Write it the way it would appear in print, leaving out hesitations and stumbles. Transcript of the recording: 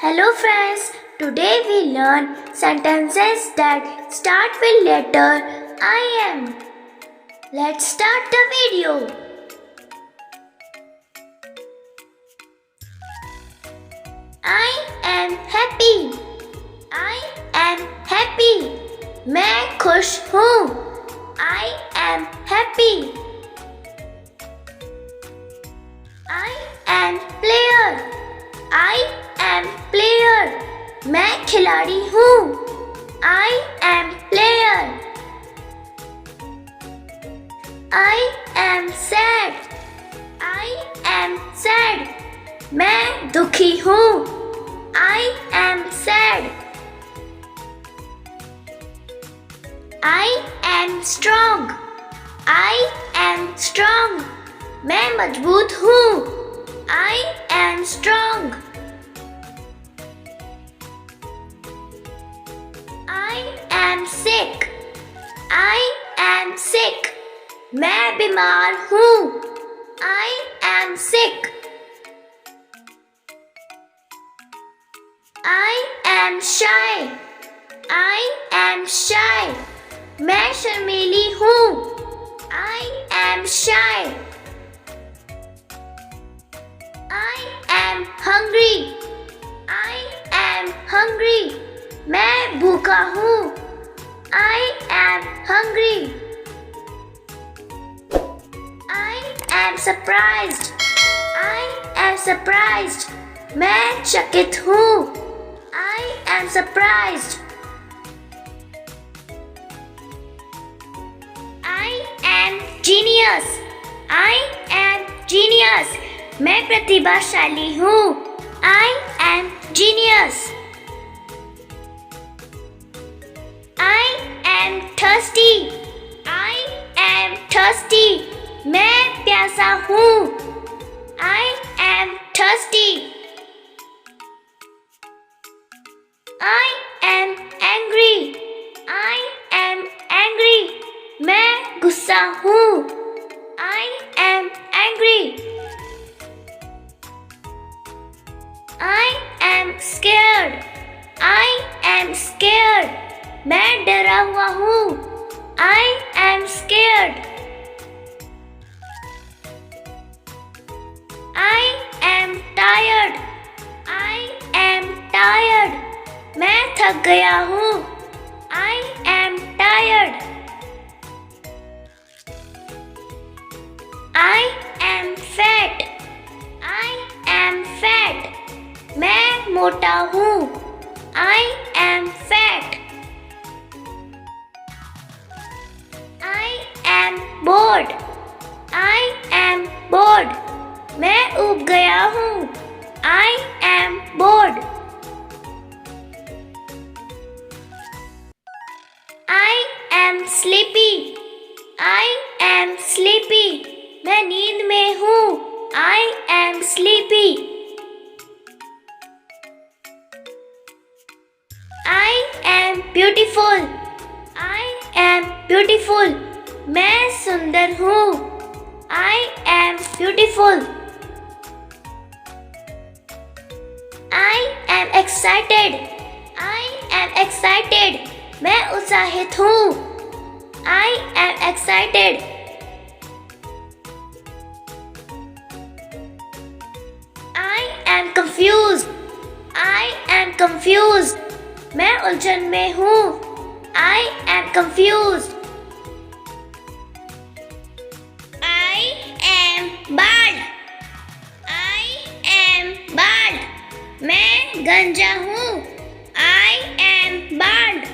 Hello friends, today we learn sentences that start with letter I am. Let's start the video. I am happy. I am happy. मैं खुश हूँ. I am happy. I am player. I am player. मैं खिलाड़ी हूँ. I am player. I am sad. I am sad. मैं दुखी हूँ. I am sad. I am strong. I am strong. मैं मजबूत हूँ. I am strong. I am sick. I am sick. मैं बीमार हूँ. I am sick. I am shy. I am shy. मैं शर्मीली हूँ. I am shy. I am hungry. I am hungry. मैं भूखा हूँ. I am hungry. I am surprised. I am surprised. मैं चकित हूँ. I am surprised. I am genius. I am genius. मैं प्रतिभाशाली हूँ. I am genius. I am thirsty. I am thirsty. मैं प्यासा हूँ. I am thirsty. I am angry. I am angry. मैं गुस्सा हूँ. I am angry. I am scared. I am scared. मैं डरा हुआ हूँ. I am scared. I am tired. I am tired. मैं थक गया हूँ. I am tired. I am fat. I am fat. मैं मोटा हूँ. I am fat. I am bored. I am bored. मैं ऊब गया हूँ. I am bored. I am sleepy. I am sleepy. मैं नींद में हूँ. I am sleepy. I am beautiful. I am beautiful. मैं सुंदर हूँ. I am beautiful. I am excited. I am excited. मैं उत्साहित हूँ. I am excited. I am confused. I am confused. मैं उलझन में हूँ. I am confused. I am bald. I am bald. मैं गंजा हूँ. I am bald.